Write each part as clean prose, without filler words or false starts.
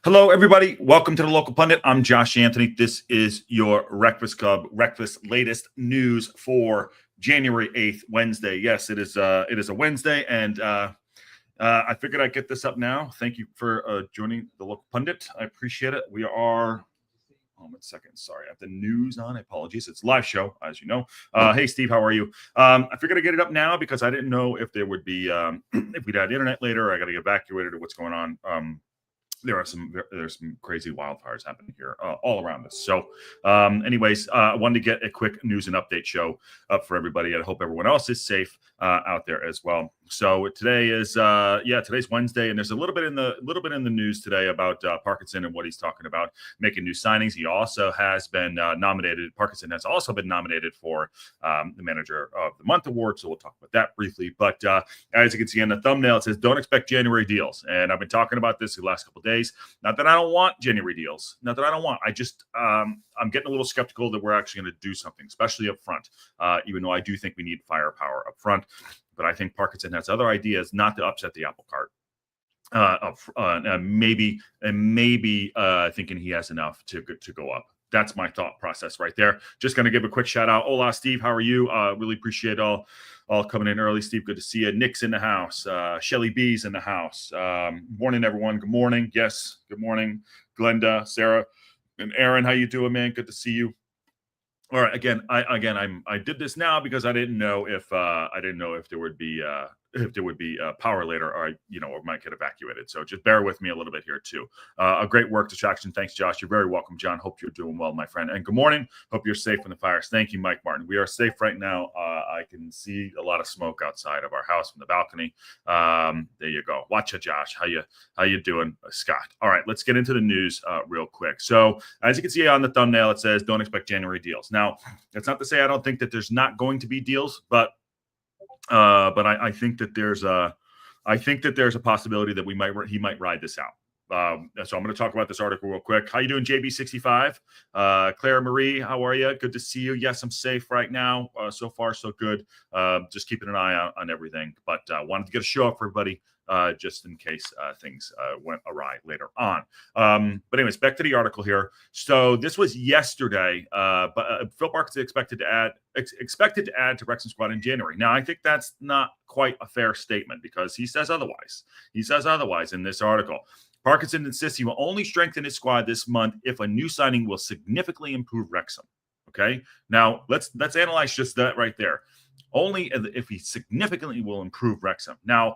Hello, everybody. Welcome to the Local Pundit. I'm Josh Anthony. This is your Breakfast Club Breakfast latest news for January 8th, Wednesday. Yes, it is a Wednesday, and I figured I'd get this up now. Thank you for joining the Local Pundit. I appreciate it. We are. One second. Sorry, I have the news on. Apologies. It's a live show, as you know. Hey, Steve, how are you? I figured I'd get it up now because I didn't know if there would be if we'd had internet later. I got to get evacuated or what's going on. There's some crazy wildfires happening here all around us. So anyways, I wanted to get a quick news and update show up for everybody. I hope everyone else is safe out there as well. So today is today's Wednesday, and there's a little bit in the news today about Parkinson and what he's talking about making new signings. He also has been nominated. Parkinson has also been nominated for the Manager of the Month award. So we'll talk about that briefly. But as you can see on the thumbnail, it says don't expect January deals, and I've been talking about this the last couple of days. Not that I don't want January deals. Not that I don't want. I just I'm getting a little skeptical that we're actually going to do something, especially up front. Even though I do think we need firepower up front, but I think Parkinson has other ideas not to upset the apple cart. Maybe thinking he has enough to go up. That's my thought process right there. Just going to give a quick shout out. Hola, Steve. How are you? Really appreciate all coming in early. Steve, good to see you. Nick's in the house. Shelly B's in the house. Morning, everyone. Good morning. Yes, good morning. Glenda, Sarah, and Aaron. How you doing, man? Good to see you. All right. I did this now because I didn't know if there would be power later, or or might get evacuated. So just bear with me a little bit here too. A great work distraction. Thanks, Josh. You're very welcome, John. Hope you're doing well, my friend. And good morning. Hope you're safe from the fires. Thank you, Mike Martin. We are safe right now. I can see a lot of smoke outside of our house from the balcony. There you go. Watch it, Josh. How you doing, Scott? All right, let's get into the news real quick. So as you can see on the thumbnail, it says don't expect January deals. Now, that's not to say I don't think that there's not going to be deals, but I think that there's a possibility that he might ride this out. So I'm going to talk about this article real quick. How you doing, JB65? Claire Marie, how are you? Good to see you. Yes, I'm safe right now. So far, so good. Just keeping an eye out on everything. But wanted to get a show up for everybody. Just in case things went awry later on. But anyways, back to the article here. So this was yesterday, but Phil Parkinson expected to add to Wrexham squad in January. Now, I think that's not quite a fair statement because he says otherwise. He says otherwise in this article. Parkinson insists he will only strengthen his squad this month if a new signing will significantly improve Wrexham. Okay, now let's analyze just that right there. Only if he significantly will improve Wrexham. Now,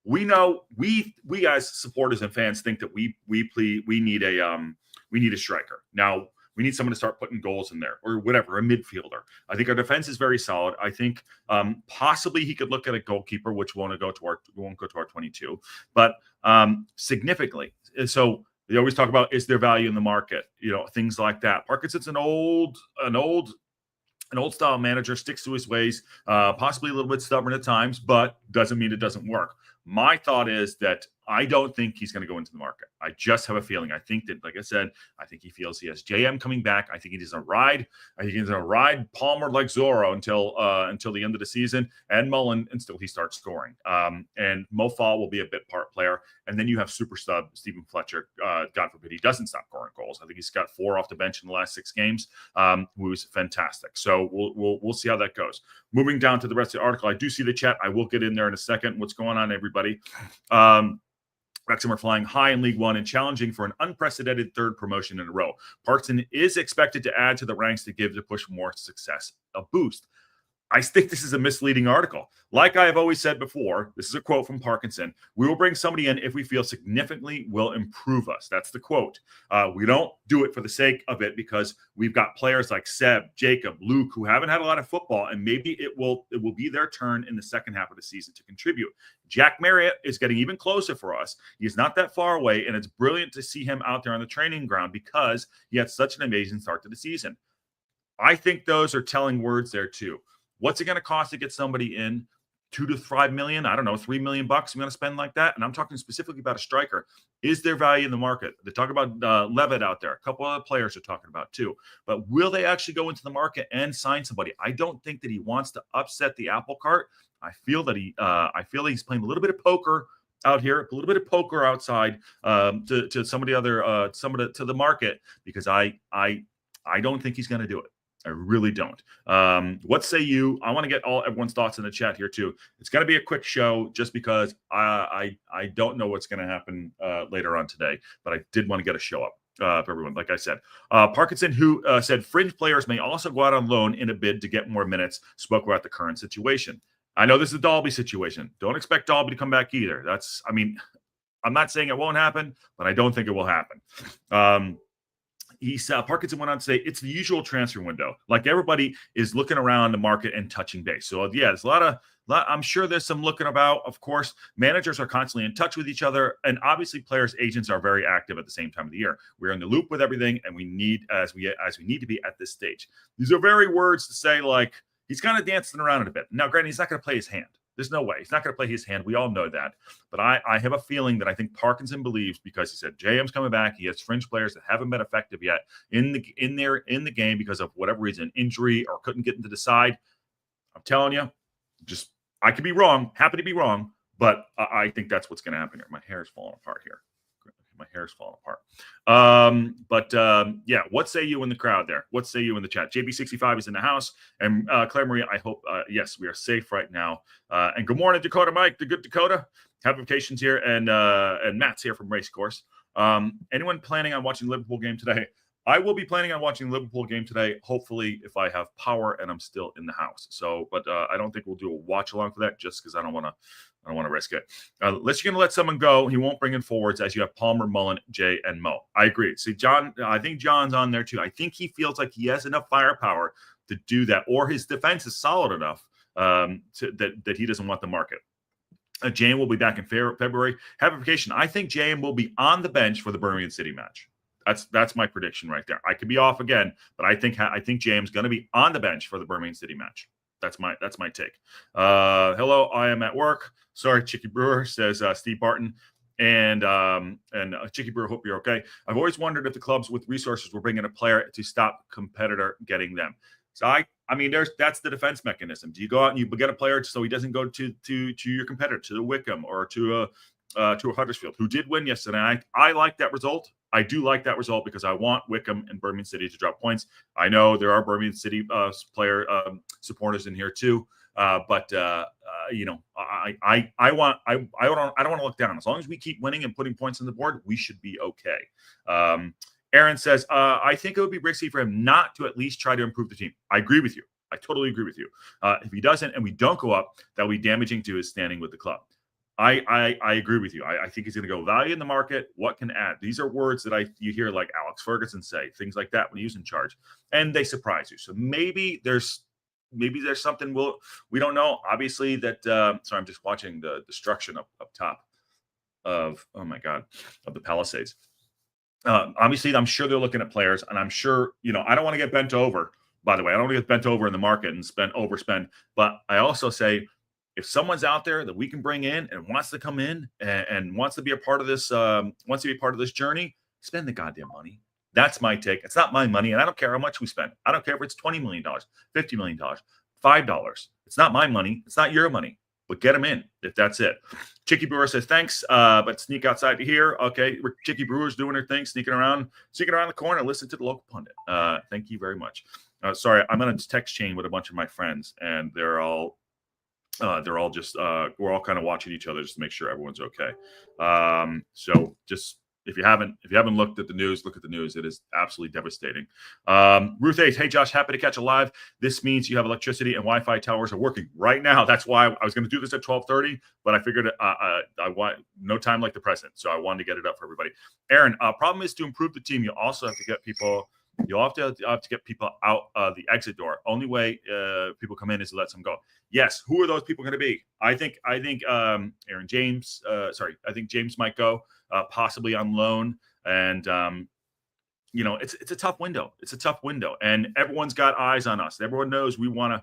we know we as supporters and fans think that we need a striker. Now we need someone to start putting goals in there or whatever, a midfielder. I think our defense is very solid. I think possibly he could look at a goalkeeper, which won't go to our 22, but significantly. So they always talk about is there value in the market, things like that. Parkinson's an old style manager, sticks to his ways, possibly a little bit stubborn at times, but doesn't mean it doesn't work. My thought is that I don't think he's going to go into the market. I just have a feeling. I think that, like I said, I think he feels he has JM coming back. I think he's going to ride. I think he's going to ride Palmer like Zorro until the end of the season, and Mullen until he starts scoring. And Mo Fall will be a bit part player, and then you have super sub Stephen Fletcher. God forbid he doesn't stop scoring goals. I think he's got 4 off the bench in the last 6 games, who is fantastic. So we'll see how that goes. Moving down to the rest of the article, I do see the chat. I will get in there in a second. What's going on, everybody? Wrexham are flying high in League One and challenging for an unprecedented 3rd promotion in a row. Parkinson is expected to add to the ranks to give the push more success a boost. I think this is a misleading article. Like I have always said before, this is a quote from Parkinson. We will bring somebody in if we feel significantly will improve us. That's the quote. We don't do it for the sake of it because we've got players like Seb, Jacob, Luke, who haven't had a lot of football, and maybe it will be their turn in the second half of the season to contribute. Jack Marriott is getting even closer for us. He's not that far away, and it's brilliant to see him out there on the training ground because he had such an amazing start to the season. I think those are telling words there too. What's it going to cost to get somebody in? 2 to 5 million? I don't know, $3 million bucks I'm going to spend like that. And I'm talking specifically about a striker. Is there value in the market? They talk about Levitt out there. A couple other players are talking about too. But will they actually go into the market and sign somebody? I don't think that he wants to upset the apple cart. I feel that he's playing a little bit of poker out here, a little bit of poker outside to some of the other to the market, because I don't think he's going to do it. I really don't. What say you? I want to get everyone's thoughts in the chat here too. It's going to be a quick show just because I don't know what's going to happen later on today, but I did want to get a show up for everyone. Like I said, Parkinson, who said fringe players may also go out on loan in a bid to get more minutes, spoke about the current situation. I know this is a Dalby situation. Don't expect Dalby to come back either. I'm not saying it won't happen, but I don't think it will happen. Parkinson went on to say it's the usual transfer window. Like, everybody is looking around the market and touching base. So yeah, there's a lot. I'm sure there's some looking about. Of course, managers are constantly in touch with each other, and obviously players' agents are very active at the same time of the year. We're in the loop with everything, and we need as we need to be at this stage. These are very words to say, like, he's kind of dancing around it a bit. Now, granted, he's not going to play his hand. There's no way. He's not going to play his hand. We all know that. But I have a feeling that I think Parkinson believes, because he said JM's coming back. He has fringe players that haven't been effective yet in the game because of whatever reason, injury, or couldn't get into the side. I'm telling you, I could be wrong. Happy to be wrong, but I think that's what's going to happen here. My hair is falling apart here. My hair's falling apart. Yeah, what say you in the crowd there? What say you in the chat? JB65 is in the house. And Claire Marie, I hope, yes, we are safe right now. And good morning, Dakota Mike, the good Dakota. Have vacations here. And Matt's here from Racecourse. Anyone planning on watching the Liverpool game today? I will be planning on watching the Liverpool game today, hopefully, if I have power and I'm still in the house. So, but I don't think we'll do a watch along for that, just because I don't want to risk it. Unless you're going to let someone go, he won't bring in forwards, as you have Palmer, Mullen, Jay, and Mo. I agree. See, John, I think John's on there too. I think he feels like he has enough firepower to do that, or his defense is solid enough that he doesn't want the market. Jane will be back in February. Have a vacation. I think Jane will be on the bench for the Birmingham City match. That's my prediction right there. I could be off again, but I think James going to be on the bench for the Birmingham City match. That's my take. Hello, I am at work. Sorry, Chicky Brewer, says Steve Barton. And Chicky Brewer, hope you're okay. I've always wondered if the clubs with resources will bring in a player to stop competitor getting them. So I mean, that's the defense mechanism. Do you go out and you get a player so he doesn't go to your competitor, to the Wickham or to a Huddersfield, who did win yesterday? I like that result. I do like that result because I want Wickham and Birmingham City to drop points. I know there are Birmingham City player supporters in here too, but you know, I don't want to look down. As long as we keep winning and putting points on the board, we should be okay. Aaron says, I think it would be risky for him not to at least try to improve the team. I agree with you. I totally agree with you. If he doesn't and we don't go up, that will be damaging to his standing with the club. I agree with you. I think he's going to go value in the market. What can add? These are words that you hear like Alex Ferguson say, things like that when he's in charge, and they surprise you. So maybe there's something we don't know. Obviously that. Sorry, I'm just watching the destruction up top of the Palisades. Obviously, I'm sure they're looking at players, and I'm sure, you know, I don't want to get bent over. By the way, I don't want to get bent over in the market and overspend. But I also say, if someone's out there that we can bring in and wants to come in and wants to be a part of this, journey, spend the goddamn money. That's my take. It's not my money, and I don't care how much we spend. I don't care if it's $20 million, $50 million, $5. It's not my money. It's not your money. But get them in if that's it. Chicky Brewer says, thanks, but sneak outside to here. Okay, Chicky Brewer's doing her thing, sneaking around the corner, listen to the local pundit. Thank you very much. Sorry, I'm on a text chain with a bunch of my friends, and they're all just we're all kind of watching each other just to make sure everyone's okay. So just if you haven't looked at the news, look at the news. It is absolutely devastating. Ruth Ace, hey Josh, happy to catch a live. This means you have electricity and Wi-Fi towers are working right now. That's why I was going to do this at 12:30, but I figured I want no time like the present, so I wanted to get it up for everybody. Aaron, problem is to improve the team. You also have to get people. You'll have to get people out the exit door. Only way people come in is to let some go. Yes. Who are those people going to be? I think Aaron James. I think James might go possibly on loan. And you know, it's a tough window. It's a tough window, and everyone's got eyes on us. Everyone knows we want to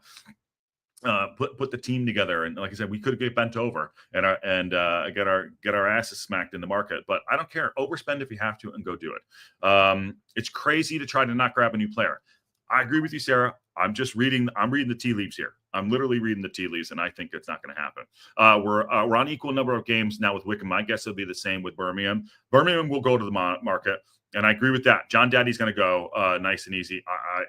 put the team together. And like I said, we could get bent over and get our asses smacked in the market. But I don't care. Overspend if you have to and go do it. It's crazy to try to not grab a new player. I agree with you, Sarah. I'm reading the tea leaves here. I'm literally reading the tea leaves, and I think it's not going to happen. We're on equal number of games now with Wickham. My guess will be the same with Birmingham. Birmingham will go to the market, and I agree with that. John Daddy's going to go nice and easy.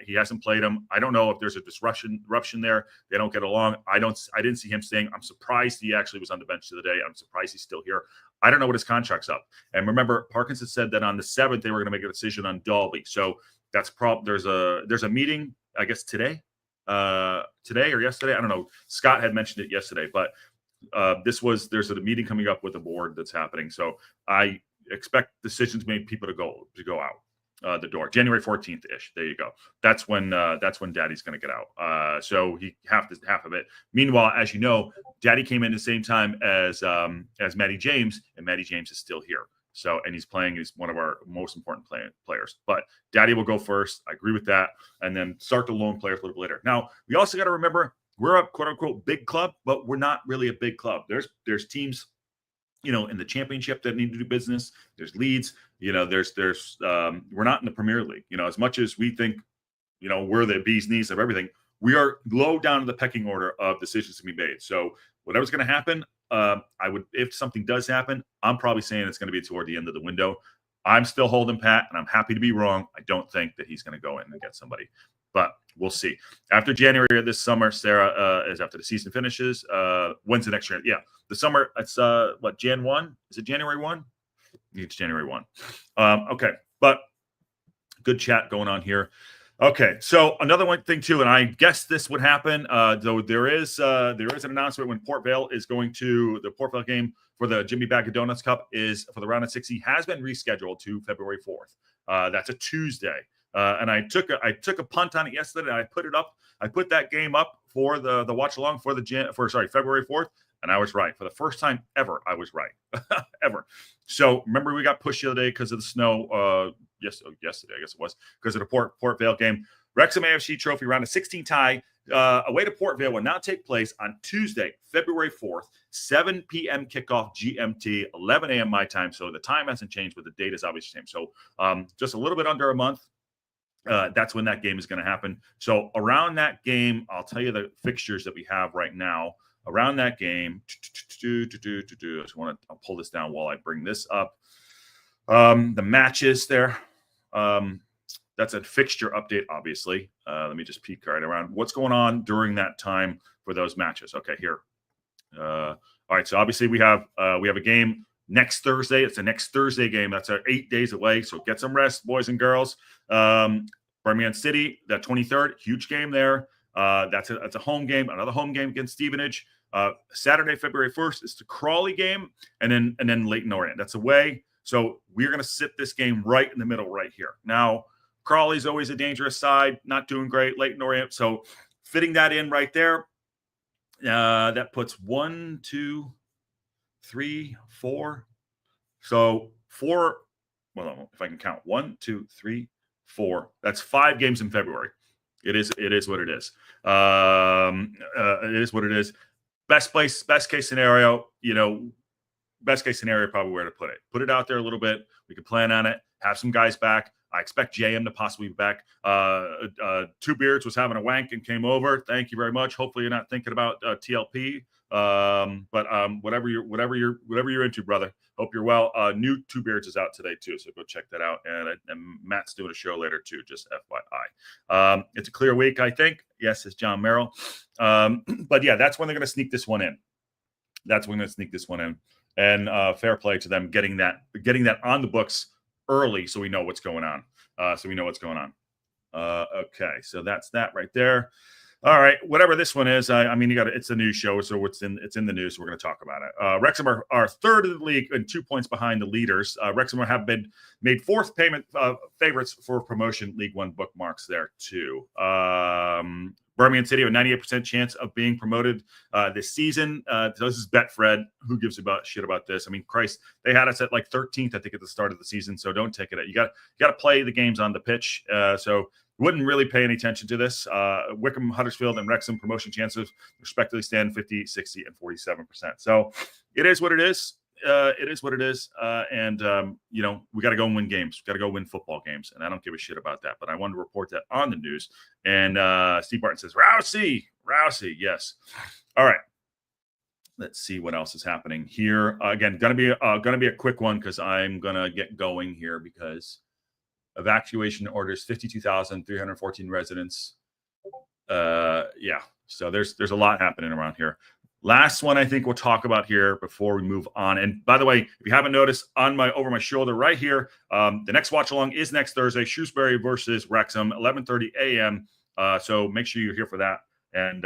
He hasn't played him. I don't know if there's a disruption there. They don't get along. I didn't see him staying. I'm surprised he actually was on the bench today. I'm surprised he's still here. I don't know what his contract's up. And remember, Parkinson said that on the 7th they were going to make a decision on Dalby. So that's there's a meeting, I guess today or yesterday. I don't know. Scott had mentioned it yesterday, but there's a meeting coming up with the board that's happening. So I expect decisions made people to go out the door January 14th ish. There you go. That's when Daddy's going to get out. So he half of it. Meanwhile, as you know, Daddy came in the same time as Matty James, and Matty James is still here. So, and he's one of our most important players. But Daddy will go first. I agree with that. And then start the lone players a little bit later. Now, we also got to remember we're a quote unquote big club, but we're not really a big club. There's teams, in the championship that need to do business. There's Leeds, we're not in the Premier League. As much as we think, we're the bee's knees of everything, we are low down in the pecking order of decisions to be made. So whatever's going to happen, if something does happen, I'm probably saying it's going to be toward the end of the window. I'm still holding pat, and I'm happy to be wrong. I don't think that he's going to go in and get somebody, but we'll see. After January of this summer, Sarah, is after the season finishes. When's the next year? Yeah, the summer. It's Jan 1? Is it January 1? It's January 1. Okay, but good chat going on here. Okay, so another one thing too, and I guess this would happen, though there is an announcement when Port Vale is going to the Port Vale game for the Jimmy Bag of Donuts Cup is for the round of 60 has been rescheduled to February 4th. That's a Tuesday, and I took a punt on it yesterday. And I put it up. I put that game up for the watch along for February 4th, and I was right for the first time ever. I was right ever. So remember, we got pushed the other day because of the snow. Yesterday, I guess it was, because of the Port Vale game. Wrexham AFC Trophy round of 16 tie away to Port Vale will now take place on Tuesday, February 4th, 7 p.m. kickoff GMT, 11 a.m. my time. So the time hasn't changed, but the date is obviously the same. So just a little bit under a month. That's when that game is going to happen. So around that game, I'll tell you the fixtures that we have right now. Around that game, I'll pull this down while I bring this up. The matches there. That's a fixture update, obviously. Let me just peek right around what's going on during that time for those matches. Okay, here. All right, so obviously we have a game next Thursday. It's the next Thursday game. That's 8 days away. So get some rest, boys and girls. Birmingham City, that 23rd, huge game there. That's a home game. Another home game against Stevenage. Saturday, February 1st, is the Crawley game, and then Leyton Orient. That's away. So we're going to sit this game right in the middle right here. Now, Crawley's always a dangerous side, not doing great. Leyton Orient. So fitting that in right there, that puts 1, 2, 3, 4. So 4, well, if I can count, 1, 2, 3, 4. That's 5 games in February. It is what it is. It is what it is. Best case scenario, best case scenario, probably where to put it. Put it out there a little bit. We can plan on it. Have some guys back. I expect JM to possibly be back. Two Beards was having a wank and came over. Thank you very much. Hopefully you're not thinking about TLP. But whatever you're into, brother. Hope you're well. New Two Beards is out today too, so go check that out. And Matt's doing a show later too, just FYI. It's a clear week, I think. Yes, it's John Merrill. But yeah, that's when they're going to sneak this one in. And fair play to them getting that on the books early, so we know what's going on. Okay, so that's that right there. All right, whatever this one is, I mean, it's a news show, so it's in the news. So we're going to talk about it. Wrexham are third in the league and 2 points behind the leaders. Wrexham have been made fourth payment favorites for promotion. League One bookmarks there too. Birmingham City have a 98% chance of being promoted this season. So this is Betfred. Who gives a shit about this? I mean, Christ, they had us at like 13th, I think, at the start of the season. So don't take it. You got to play the games on the pitch. So wouldn't really pay any attention to this. Wickham, Huddersfield, and Wrexham promotion chances respectively stand 50, 60, and 47%. So it is what it is. And we got to go and win games. We got to go win football games. And I don't give a shit about that. But I wanted to report that on the news. And Steve Barton says, Rousey, Rousey, yes. All right. Let's see what else is happening here. Again, gonna be a quick one because I'm gonna get going here because evacuation orders 52,314 residents. Yeah. So there's a lot happening around here. Last one I think we'll talk about here before we move on. And by the way, if you haven't noticed, over my shoulder right here, the next watch along is next Thursday, Shrewsbury versus Wrexham, 11:30 a.m. So make sure you're here for that. And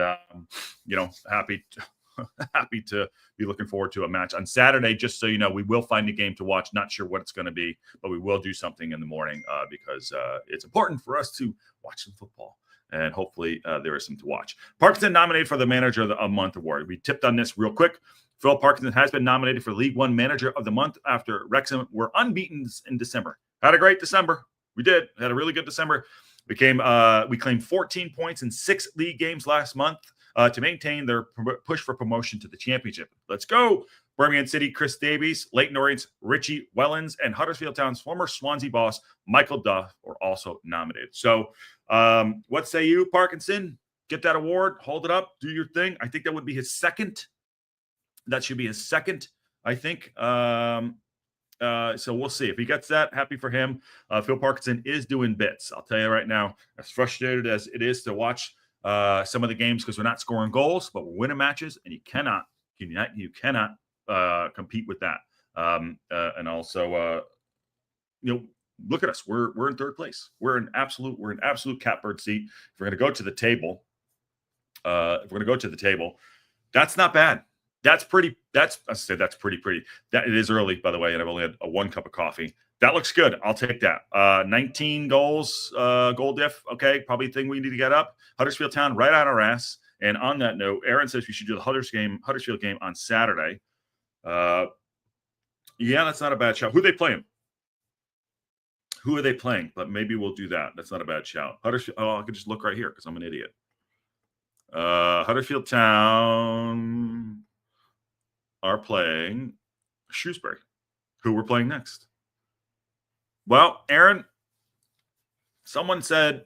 happy to be looking forward to a match on Saturday. Just so you know, we will find a game to watch. Not sure what it's going to be, but we will do something in the morning because it's important for us to watch some football. And hopefully there is some to watch. Parkinson nominated for the Manager of the Month award. We tipped on this real quick. Phil Parkinson has been nominated for League One Manager of the Month after Wrexham were unbeaten in December. Had a great December. We did. Had a really good December. We claimed 14 points in 6 league games last month to maintain their push for promotion to the championship. Let's go. Birmingham City, Chris Davies, Leyton Orient's Richie Wellens, and Huddersfield Town's former Swansea boss, Michael Duff, were also nominated. So what say you, Parkinson? Get that award, hold it up, do your thing. I think that would be his second. That should be his second, I think. So we'll see. If he gets that, happy for him. Phil Parkinson is doing bits. I'll tell you right now, as frustrated as it is to watch some of the games because we're not scoring goals, but we're winning matches, and you cannot compete with that. And also, look at us. We're in third place. We're in absolute catbird seat. If we're going to go to the table, that's not bad. That's pretty. That it is early, by the way, and I've only had one cup of coffee. That looks good. I'll take that. 19 goals, goal diff. Okay, probably a thing we need to get up. Huddersfield Town right on our ass. And on that note, Aaron says we should do the Huddersfield game on Saturday. Yeah, that's not a bad shout. Who are they playing? But maybe we'll do that. That's not a bad shout. Huddersfield. Oh, I could just look right here because I'm an idiot. Huddersfield Town are playing Shrewsbury, who we're playing next. Well, Aaron, someone said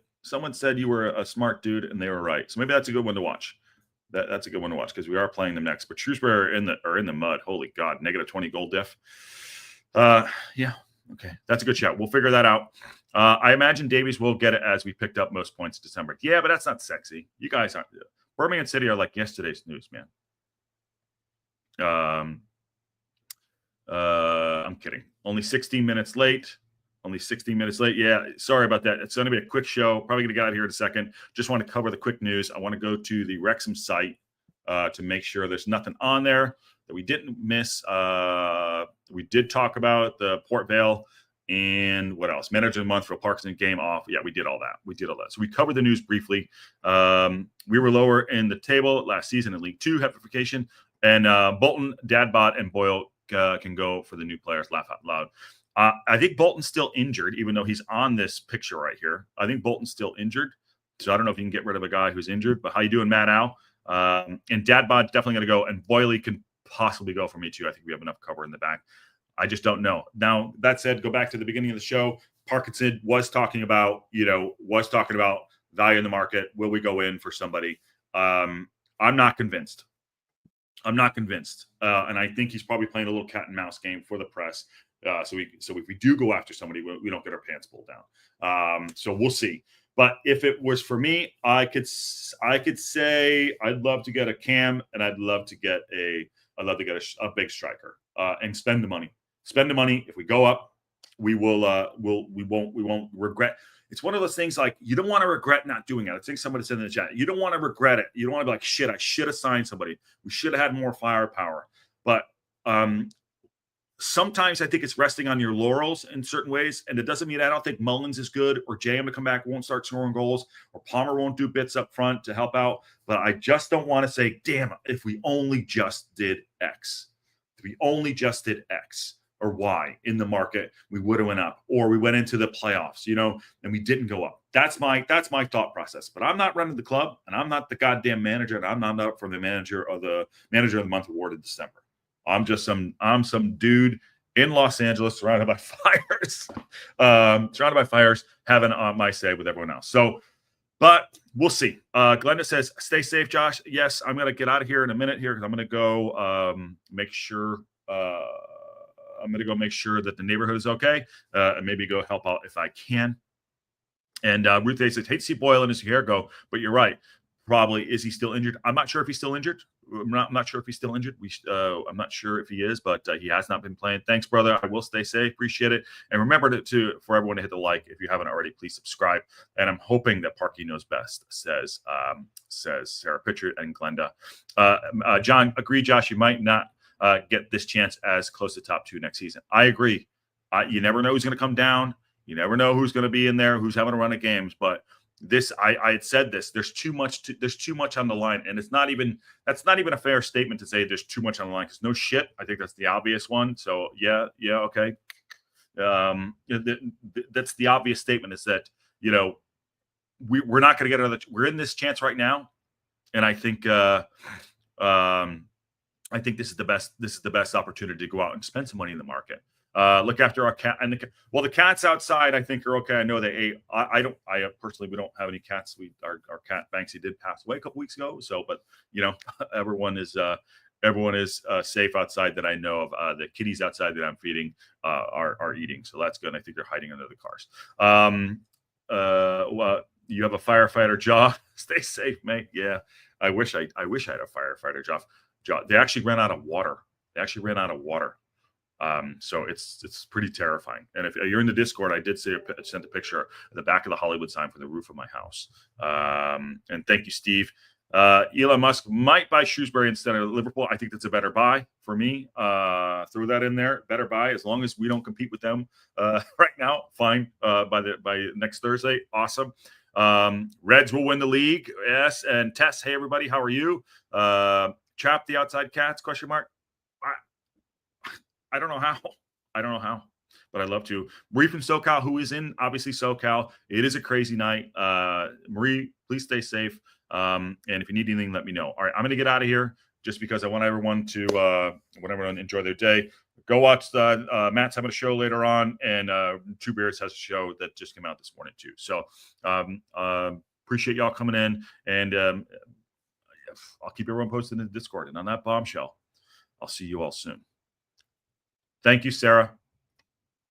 you were a smart dude, and they were right. So maybe that's a good one to watch. That's a good one to watch because we are playing them next. But Shrewsbury are in the mud. Holy God, -20 goal diff. Yeah, okay, that's a good shout. We'll figure that out. I imagine Davies will get it as we picked up most points in December. Yeah, but that's not sexy. You guys aren't. Birmingham City are like yesterday's news, man. I'm kidding. Only 16 minutes late. Yeah, sorry about that. It's going to be a quick show. Probably going to get out of here in a second. Just want to cover the quick news. I want to go to the Wrexham site to make sure there's nothing on there that we didn't miss. We did talk about the Port Vale and what else? Manager of the Month for Parkinson game off. Yeah, we did all that. So we covered the news briefly. We were lower in the table last season in League Two, heifification. And Bolton, Dadbot, and Boyle can go for the new players. Laugh out loud. I think Bolton's still injured, even though he's on this picture right here. I think Bolton's still injured. So I don't know if you can get rid of a guy who's injured. But how you doing, Matt Al? And Dadbot definitely going to go. And Boyle can possibly go for me, too. I think we have enough cover in the back. I just don't know. Now, that said, go back to the beginning of the show. Parkinson was talking about value in the market. Will we go in for somebody? I'm not convinced. And I think he's probably playing a little cat and mouse game for the press. So if we do go after somebody, we don't get our pants pulled down. So we'll see. But if it was for me, I could say I'd love to get a Cam, and I'd love to get a big striker and spend the money. If we go up, we won't regret. It's one of those things like you don't want to regret not doing it. I think somebody said in the chat, you don't want to regret it. You don't want to be like, shit, I should have signed somebody. We should have had more firepower. But sometimes I think it's resting on your laurels in certain ways. And it doesn't mean I don't think Mullins is good or JM to come back won't start scoring goals or Palmer won't do bits up front to help out. But I just don't want to say, damn, if we only just did X. Or Y in the market, we would have went up, or we went into the playoffs, and we didn't go up. That's my thought process. But I'm not running the club, and I'm not the goddamn manager, and I'm not up for the manager of the Month award in December. I'm some dude in Los Angeles surrounded by fires, having my say with everyone else. So, But we'll see. Glenda says, "Stay safe, Josh." Yes, I'm gonna get out of here in a minute here because I'm gonna go make sure. I'm gonna go make sure that the neighborhood is okay, and maybe go help out if I can. And Ruth A says, "Hate to see Boyle and his hair go, but you're right. Probably is he still injured? I'm not sure if he's still injured. I'm not sure if he's still injured. I'm not sure if he is, but he has not been playing. Thanks, brother. I will stay safe. Appreciate it. And remember for everyone to hit the like if you haven't already. Please subscribe. And I'm hoping that Parky knows best. Says Sarah Pitcher and Glenda. John, agree, Josh. You might not get this chance as close to top 2 next season. I agree. You never know who's going to come down. You never know who's going to be in there, who's having a run of games, but I had said this. There's too much on the line, and that's not even a fair statement to say there's too much on the line because no shit. I think that's the obvious one. So yeah, okay. That's the obvious statement is that we're not going to get another. We're in this chance right now, and I think this is the best. This is the best opportunity to go out and spend some money in the market. Look after our cat and the cats outside I think are okay. I know they ate. I personally, we don't have any cats. Our cat Banksy did pass away a couple weeks ago. So, but everyone is safe outside that I know of. The kitties outside that I'm feeding are eating. So that's good. I think they're hiding under the cars. Well, you have a firefighter jaw. Stay safe, mate. Yeah. I wish I had a firefighter jaw. They actually ran out of water. So it's pretty terrifying. And if you're in the Discord, I did send a picture of the back of the Hollywood sign from the roof of my house. And thank you, Steve. Elon Musk might buy Shrewsbury instead of Liverpool. I think that's a better buy for me. Throw that in there. Better buy as long as we don't compete with them right now. Fine. By next Thursday. Awesome. Reds will win the league. Yes. And Tess, hey everybody, how are you? Trap the outside cats? ? I don't know how, but I'd love to. Marie from SoCal, who is in obviously SoCal. It is a crazy night. Marie, please stay safe. And if you need anything, let me know. All right, I'm going to get out of here just because I want everyone to enjoy their day. Go watch Matt's having a show later on, and Two Bears has a show that just came out this morning too. So appreciate y'all coming in, and I'll keep everyone posted in the Discord. And on that bombshell, I'll see you all soon. Thank you, Sarah.